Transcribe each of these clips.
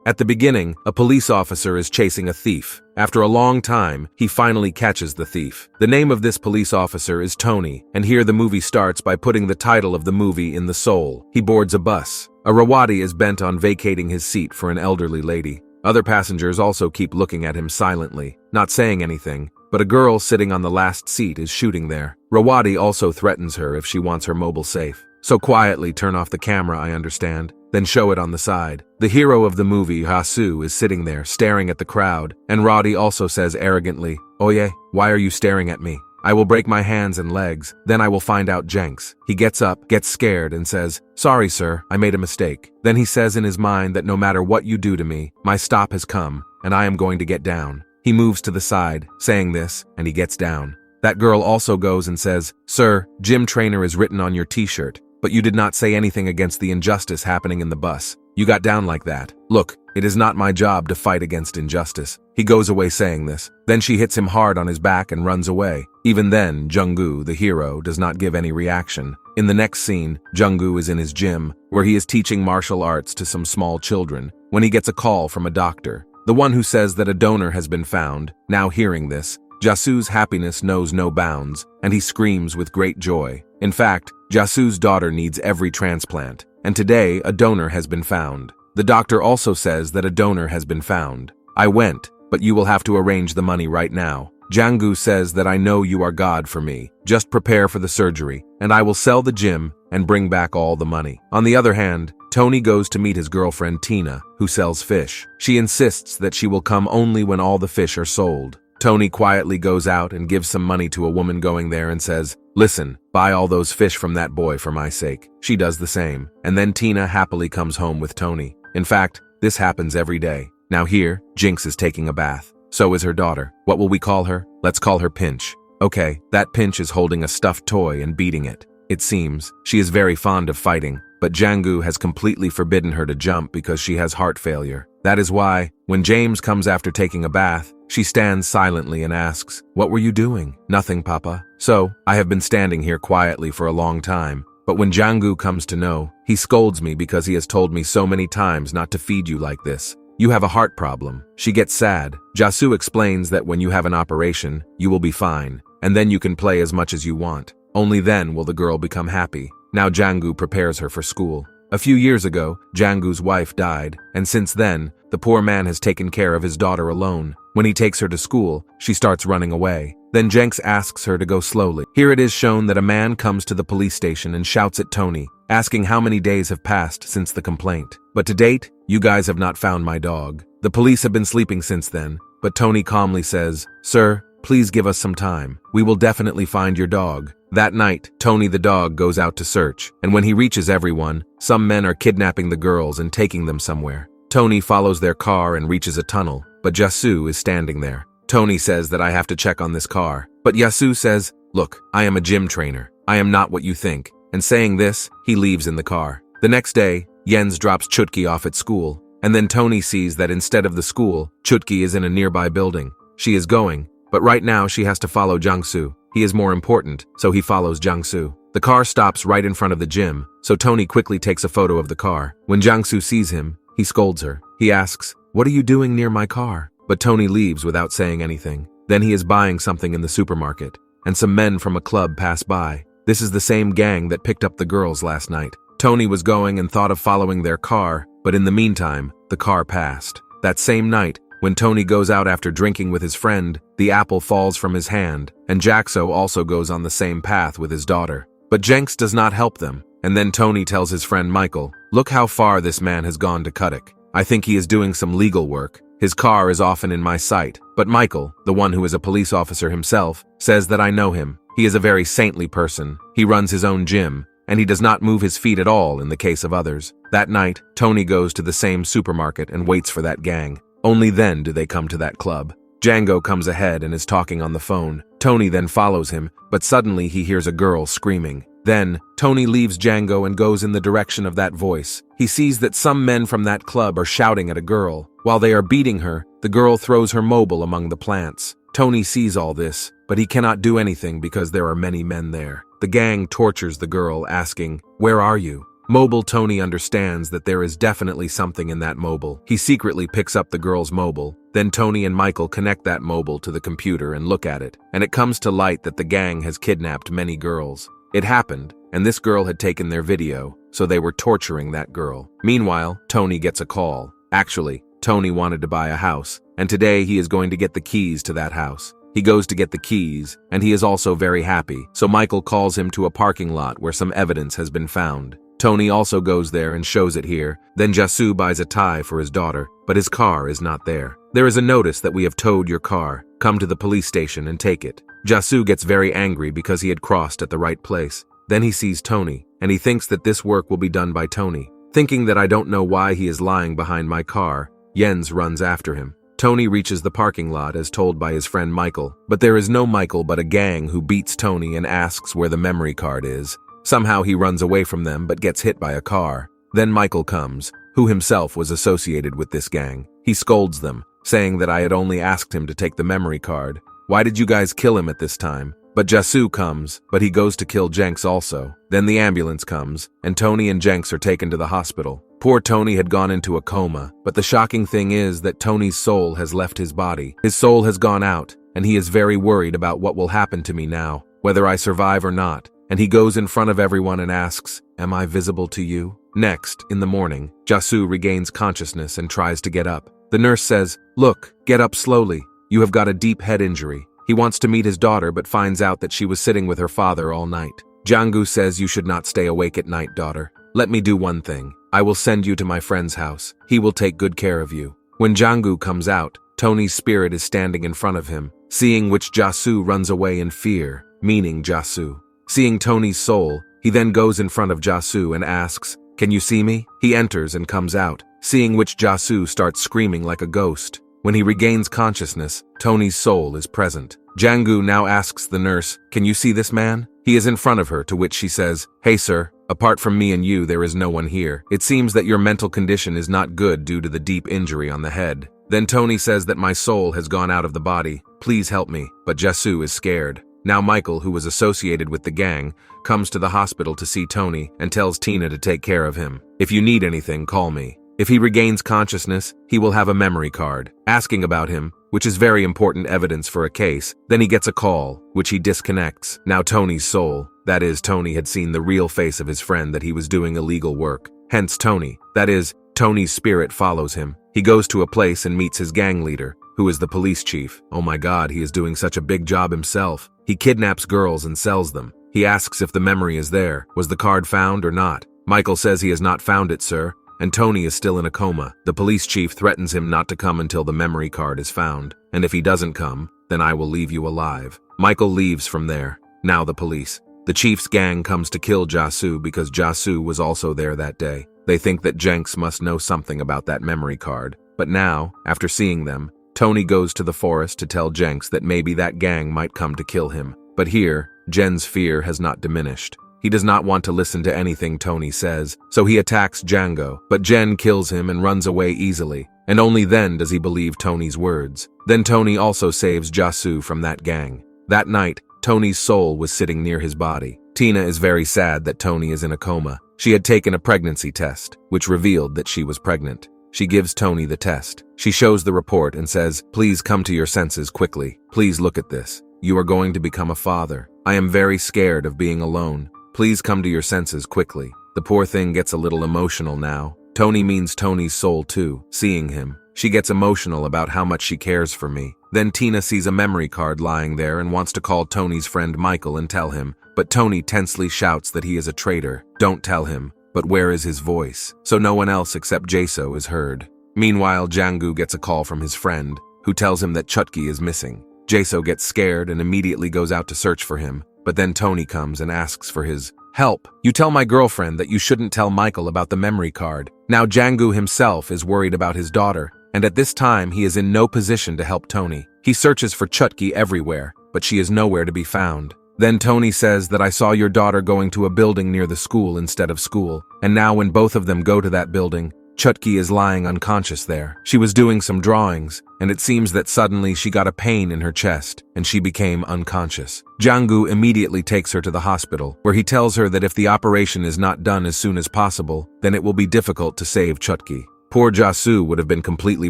At the beginning, a police officer is chasing a thief. After a long time, he finally catches the thief. The name of this police officer is Tony, and here the movie starts by putting the title of the movie in the soul. He boards a bus. A Rawadi is bent on vacating his seat for an elderly lady. Other passengers also keep looking at him silently, not saying anything, but a girl sitting on the last seat is shooting there. Rawadi also threatens her if she wants her mobile safe. So quietly turn off the camera, I understand, then show it on the side. The hero of the movie, Jang-su, is sitting there, staring at the crowd, and Roddy also says arrogantly, "Oye, why are you staring at me? I will break my hands and legs, then I will find out Jenks." He gets up, gets scared, and says, "Sorry, sir, I made a mistake." Then he says in his mind that no matter what you do to me, my stop has come, and I am going to get down. He moves to the side, saying this, and he gets down. That girl also goes and says, "Sir, gym trainer is written on your t-shirt, but you did not say anything against the injustice happening in the bus. You got down like that. Look, it is not my job to fight against injustice." He goes away saying this. Then she hits him hard on his back and runs away. Even then, Jangu, the hero, does not give any reaction. In the next scene, Jangu is in his gym, where he is teaching martial arts to some small children, when he gets a call from a doctor, the one who says that a donor has been found. Now hearing this, Jang-su's happiness knows no bounds, and he screams with great joy. In fact, Jang-su's daughter needs every transplant, and today a donor has been found. The doctor also says that a donor has been found. "I went, but you will have to arrange the money right now. Jangu says that I know you are God for me. Just prepare for the surgery, and I will sell the gym and bring back all the money." On the other hand, Tony goes to meet his girlfriend Tina, who sells fish. She insists that she will come only when all the fish are sold. Tony quietly goes out and gives some money to a woman going there and says, "Listen, buy all those fish from that boy for my sake." She does the same, and then Tina happily comes home with Tony. In fact, this happens every day. Now here, Jinx is taking a bath. So is her daughter. What will we call her? Let's call her Pinch. Okay, that Pinch is holding a stuffed toy and beating it. It seems she is very fond of fighting, but Jangu has completely forbidden her to jump because she has heart failure. That is why, when James comes after taking a bath, she stands silently and asks, "What were you doing?" "Nothing, Papa." "So, I have been standing here quietly for a long time. But when Jangu comes to know, he scolds me because he has told me so many times not to feed you like this. You have a heart problem." She gets sad. Jang-su explains that when you have an operation, you will be fine, and then you can play as much as you want. Only then will the girl become happy. Now Jangu prepares her for school. A few years ago, Jangu's wife died, and since then, the poor man has taken care of his daughter alone. When he takes her to school, she starts running away. Then Jenks asks her to go slowly. Here it is shown that a man comes to the police station and shouts at Tony, asking how many days have passed since the complaint. "But to date, you guys have not found my dog. The police have been sleeping since then." But Tony calmly says, "Sir, please give us some time. We will definitely find your dog." That night, Tony the dog goes out to search, and when he reaches everyone, some men are kidnapping the girls and taking them somewhere. Tony follows their car and reaches a tunnel, but Jang-su is standing there. Tony says that I have to check on this car, but Jang-su says, "Look, I am a gym trainer. I am not what you think." And saying this, he leaves in the car. The next day, Jens drops Chutki off at school, and then Tony sees that instead of the school, Chutki is in a nearby building. She is going, but right now she has to follow Jang-su. He is more important, so he follows Jang-su. The car stops right in front of the gym, so Tony quickly takes a photo of the car. When Jang-su sees him, he scolds her. He asks, "What are you doing near my car?" But Tony leaves without saying anything. Then he is buying something in the supermarket, and some men from a club pass by. This is the same gang that picked up the girls last night. Tony was going and thought of following their car, but in the meantime, the car passed. That same night, when Tony goes out after drinking with his friend, the apple falls from his hand, and Jaxo also goes on the same path with his daughter. But Jenks does not help them, and then Tony tells his friend Michael, "Look how far this man has gone to Cutic. I think he is doing some legal work. His car is often in my sight." But Michael, the one who is a police officer himself, says that I know him. He is a very saintly person. He runs his own gym, and he does not move his feet at all in the case of others. That night, Tony goes to the same supermarket and waits for that gang. Only then do they come to that club. Django comes ahead and is talking on the phone. Tony then follows him, but suddenly he hears a girl screaming. Then, Tony leaves Django and goes in the direction of that voice. He sees that some men from that club are shouting at a girl. While they are beating her, the girl throws her mobile among the plants. Tony sees all this, but he cannot do anything because there are many men there. The gang tortures the girl, asking, "Where are you?" Mobile Tony understands that there is definitely something in that mobile. He secretly picks up the girl's mobile. Then Tony and Michael connect that mobile to the computer and look at it. And it comes to light that the gang has kidnapped many girls. It happened, and this girl had taken their video, so they were torturing that girl. Meanwhile, Tony gets a call. Actually, Tony wanted to buy a house, and today he is going to get the keys to that house. He goes to get the keys, and he is also very happy, so Michael calls him to a parking lot where some evidence has been found. Tony also goes there and shows it here. Then Jang-su buys a tie for his daughter, but his car is not there. There is a notice that we have towed your car. Come to the police station and take it. Jang-su gets very angry because he had crossed at the right place. Then he sees Tony, and he thinks that this work will be done by Tony. Thinking that I don't know why he is lying behind my car, Jens runs after him. Tony reaches the parking lot as told by his friend Michael, but there is no Michael but a gang who beats Tony and asks where the memory card is. Somehow he runs away from them but gets hit by a car. Then Michael comes, who himself was associated with this gang. He scolds them, saying that I had only asked him to take the memory card. Why did you guys kill him at this time? But Jang-su comes, but he goes to kill Jenks also. Then the ambulance comes, and Tony and Jenks are taken to the hospital. Poor Tony had gone into a coma, but the shocking thing is that Tony's soul has left his body. His soul has gone out, and he is very worried about what will happen to me now, whether I survive or not. And he goes in front of everyone and asks, "Am I visible to you?" Next, in the morning, Jang-su regains consciousness and tries to get up. The nurse says, "Look, get up slowly. You have got a deep head injury." He wants to meet his daughter but finds out that she was sitting with her father all night. Jangu says, "You should not stay awake at night, daughter. Let me do one thing. I will send you to my friend's house. He will take good care of you." When Jangu comes out, Tony's spirit is standing in front of him, seeing which Jang-su runs away in fear, meaning Jang-su. Seeing Tony's soul, he then goes in front of Jang-su and asks, "Can you see me?" He enters and comes out, seeing which Jang-su starts screaming like a ghost. When he regains consciousness, Tony's soul is present. Jangu now asks the nurse, "Can you see this man?" He is in front of her, to which she says, "Hey sir, apart from me and you there is no one here. It seems that your mental condition is not good due to the deep injury on the head." Then Tony says that my soul has gone out of the body. Please help me. But Jang-su is scared. Now Michael, who was associated with the gang, comes to the hospital to see Tony and tells Tina to take care of him. "If you need anything, call me." If he regains consciousness, he will have a memory card, asking about him, which is very important evidence for a case. Then he gets a call, which he disconnects. Now Tony's soul, that is, Tony had seen the real face of his friend that he was doing illegal work. Hence Tony, that is, Tony's spirit follows him. He goes to a place and meets his gang leader, who is the police chief. Oh my god, he is doing such a big job himself. He kidnaps girls and sells them. He asks if the memory is there. Was the card found or not? Michael says he has not found it, sir. And Tony is still in a coma. The police chief threatens him not to come until the memory card is found, and if he doesn't come, then I will leave you alive. Michael leaves from there. Now the police. The chief's gang comes to kill Jang-su because Jang-su was also there that day. They think that Jenks must know something about that memory card. But now, after seeing them, Tony goes to the forest to tell Jenks that maybe that gang might come to kill him. But here, Jen's fear has not diminished. He does not want to listen to anything Tony says, so he attacks Jangu, but Jen kills him and runs away easily, and only then does he believe Tony's words. Then Tony also saves Jang-su from that gang. That night, Tony's soul was sitting near his body. Tina is very sad that Tony is in a coma. She had taken a pregnancy test, which revealed that she was pregnant. She gives Tony the test. She shows the report and says, "Please come to your senses quickly. Please look at this. You are going to become a father. I am very scared of being alone. Please come to your senses quickly." The poor thing gets a little emotional now. Tony means Tony's soul too, seeing him. She gets emotional about how much she cares for me. Then Tina sees a memory card lying there and wants to call Tony's friend Michael and tell him, but Tony tensely shouts that he is a traitor. Don't tell him. But where is his voice? So no one else except Jae-so is heard. Meanwhile, Jangu gets a call from his friend, who tells him that Chutki is missing. Jae-so gets scared and immediately goes out to search for him. But then Tony comes and asks for his help. "You tell my girlfriend that you shouldn't tell Michael about the memory card." Now Jangu himself is worried about his daughter, and at this time he is in no position to help Tony. He searches for Chutki everywhere, but she is nowhere to be found. Then Tony says that I saw your daughter going to a building near the school instead of school, and now when both of them go to that building, Chutki is lying unconscious there. She was doing some drawings, and it seems that suddenly she got a pain in her chest, and she became unconscious. Jangu immediately takes her to the hospital, where he tells her that if the operation is not done as soon as possible, then it will be difficult to save Chutki. Poor Jang-su would have been completely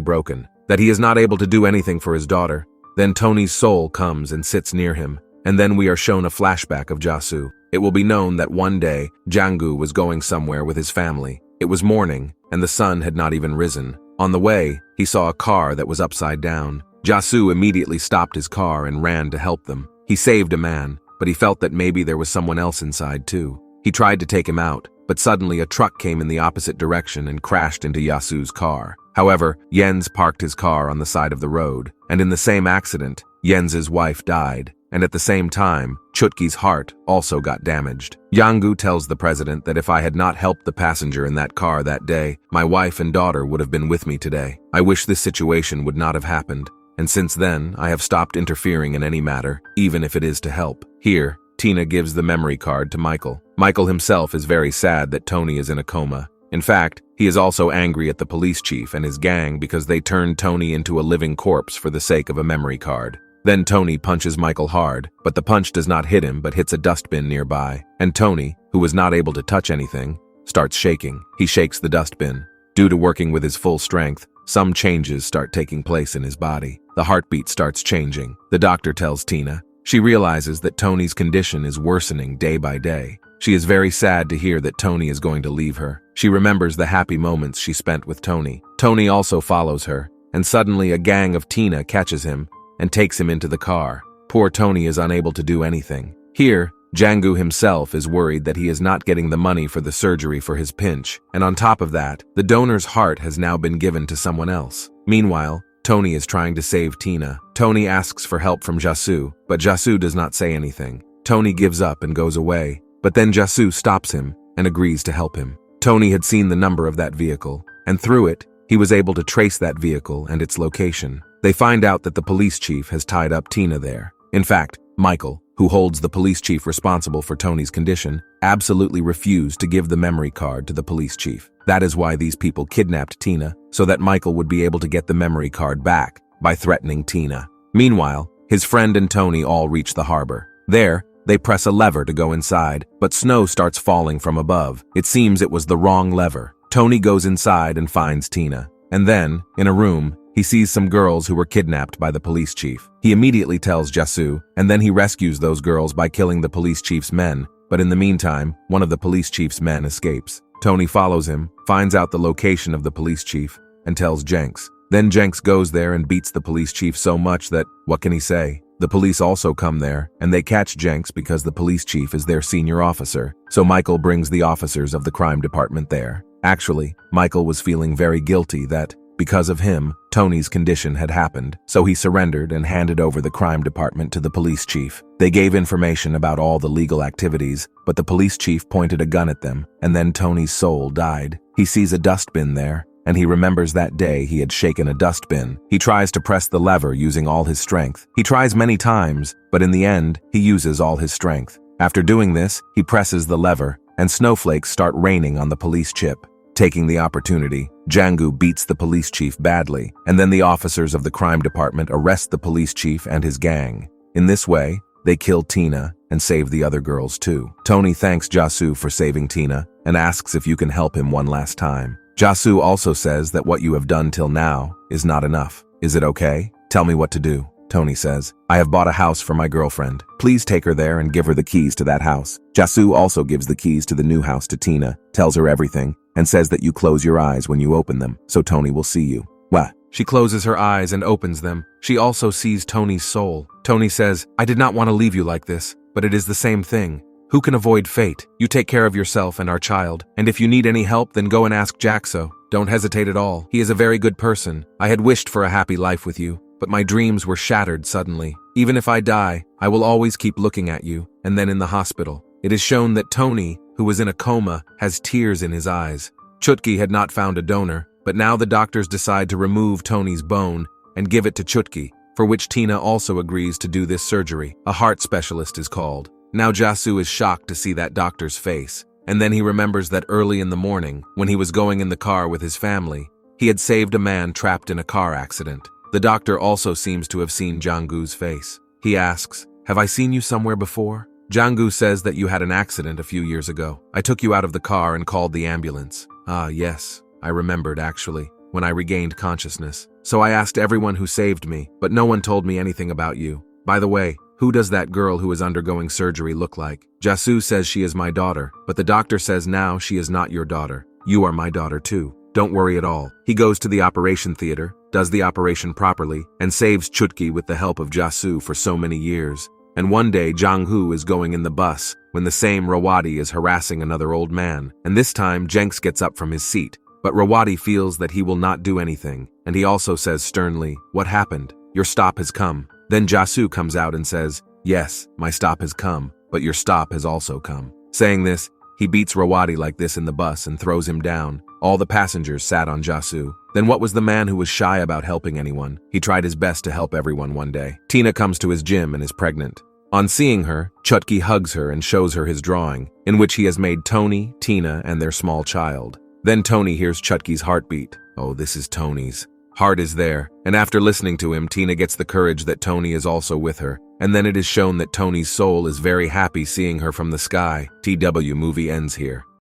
broken, that he is not able to do anything for his daughter. Then Tony's soul comes and sits near him, and then we are shown a flashback of Jang-su. It will be known that one day, Jangu was going somewhere with his family. It was morning, and the sun had not even risen. On the way, he saw a car that was upside down. Jang-su immediately stopped his car and ran to help them. He saved a man, but he felt that maybe there was someone else inside too. He tried to take him out, but suddenly a truck came in the opposite direction and crashed into Jang-su's car. However, Jens parked his car on the side of the road, and in the same accident, Jens's wife died. And at the same time, Chutki's heart also got damaged. Jangu tells the president that if I had not helped the passenger in that car that day, my wife and daughter would have been with me today. I wish this situation would not have happened, and since then, I have stopped interfering in any matter, even if it is to help. Here, Tina gives the memory card to Michael. Michael himself is very sad that Tony is in a coma. In fact, he is also angry at the police chief and his gang because they turned Tony into a living corpse for the sake of a memory card. Then Tony punches Michael hard, but the punch does not hit him but hits a dustbin nearby. And Tony, who was not able to touch anything, starts shaking. He shakes the dustbin. Due to working with his full strength, some changes start taking place in his body. The heartbeat starts changing. The doctor tells Tina. She realizes that Tony's condition is worsening day by day. She is very sad to hear that Tony is going to leave her. She remembers the happy moments she spent with Tony. Tony also follows her, and suddenly a gang of Tina catches him and takes him into the car. Poor Tony is unable to do anything. Here, Jangu himself is worried that he is not getting the money for the surgery for his pinch, and on top of that, the donor's heart has now been given to someone else. Meanwhile, Tony is trying to save Tina. Tony asks for help from Jang-su, but Jang-su does not say anything. Tony gives up and goes away, but then Jang-su stops him and agrees to help him. Tony had seen the number of that vehicle, and through it, he was able to trace that vehicle and its location. They find out that the police chief has tied up Tina there. In fact, Michael, who holds the police chief responsible for Tony's condition, absolutely refused to give the memory card to the police chief. That is why these people kidnapped Tina, so that Michael would be able to get the memory card back by threatening Tina. Meanwhile, his friend and Tony all reach the harbor. There, they press a lever to go inside, but snow starts falling from above. It seems it was the wrong lever. Tony goes inside and finds Tina. And then, in a room, he sees some girls who were kidnapped by the police chief. He immediately tells Jang-su, and then he rescues those girls by killing the police chief's men. But in the meantime, one of the police chief's men escapes. Tony follows him, finds out the location of the police chief, and tells Jenks. Then Jenks goes there and beats the police chief so much that, what can he say? The police also come there, and they catch Jenks because the police chief is their senior officer. So Michael brings the officers of the crime department there. Actually, Michael was feeling very guilty that, because of him, Tony's condition had happened, so he surrendered and handed over the crime department to the police chief. They gave information about all the legal activities, but the police chief pointed a gun at them, and then Tony's soul died. He sees a dustbin there, and he remembers that day he had shaken a dustbin. He tries to press the lever using all his strength. He tries many times, but in the end, he uses all his strength. After doing this, he presses the lever, and snowflakes start raining on the police chip. Taking the opportunity, Jangu beats the police chief badly, and then the officers of the crime department arrest the police chief and his gang. In this way, they kill Tina and save the other girls too. Tony thanks Jang-su for saving Tina and asks if you can help him one last time. Jang-su also says that what you have done till now is not enough. Is it okay? Tell me what to do. Tony says, I have bought a house for my girlfriend. Please take her there and give her the keys to that house. Jang-su also gives the keys to the new house to Tina, tells her everything, and says that you close your eyes when you open them, so Tony will see you. What? She closes her eyes and opens them. She also sees Tony's soul. Tony says, I did not want to leave you like this, but it is the same thing. Who can avoid fate? You take care of yourself and our child, and if you need any help, then go and ask Jang-su. Don't hesitate at all. He is a very good person. I had wished for a happy life with you, but my dreams were shattered suddenly. Even if I die, I will always keep looking at you, and then in the hospital. It is shown that Tony, who was in a coma, has tears in his eyes. Chutki had not found a donor, but now the doctors decide to remove Tony's bone and give it to Chutki, for which Tina also agrees to do this surgery. A heart specialist is called. Now Jang-su is shocked to see that doctor's face, And then he remembers that early in the morning, when he was going in the car with his family, he had saved a man trapped in a car accident. The doctor also seems to have seen Jangu's face. He asks, "Have I seen you somewhere before?" Jangu says that you had an accident a few years ago. I took you out of the car and called the ambulance. Ah, yes, I remembered actually, when I regained consciousness. So I asked everyone who saved me, but no one told me anything about you. By the way, who does that girl who is undergoing surgery look like? Jang-su says she is my daughter, but the doctor says now she is not your daughter. You are my daughter too. Don't worry at all. He goes to the operation theater, does the operation properly, and saves Chutki with the help of Jang-su for so many years. And one day Jangu is going in the bus when the same Rawadi is harassing another old man, and this time Jenks gets up from his seat. But Rawadi feels that he will not do anything, and he also says sternly, "What happened? Your stop has come." Then Jang-su comes out and says, "Yes, my stop has come, but your stop has also come." Saying this, he beats Rawadi like this in the bus and throws him down. All the passengers sat on Jang-su. Then what was the man who was shy about helping anyone? He tried his best to help everyone one day. Tina comes to his gym and is pregnant. On seeing her, Chutki hugs her and shows her his drawing, in which he has made Tony, Tina, and their small child. Then Tony hears Chutki's heartbeat. Oh, this is Tony's. Heart is there, and after listening to him, Tina gets the courage that Tony is also with her, and then it is shown that Tony's soul is very happy seeing her from the sky. TW movie ends here.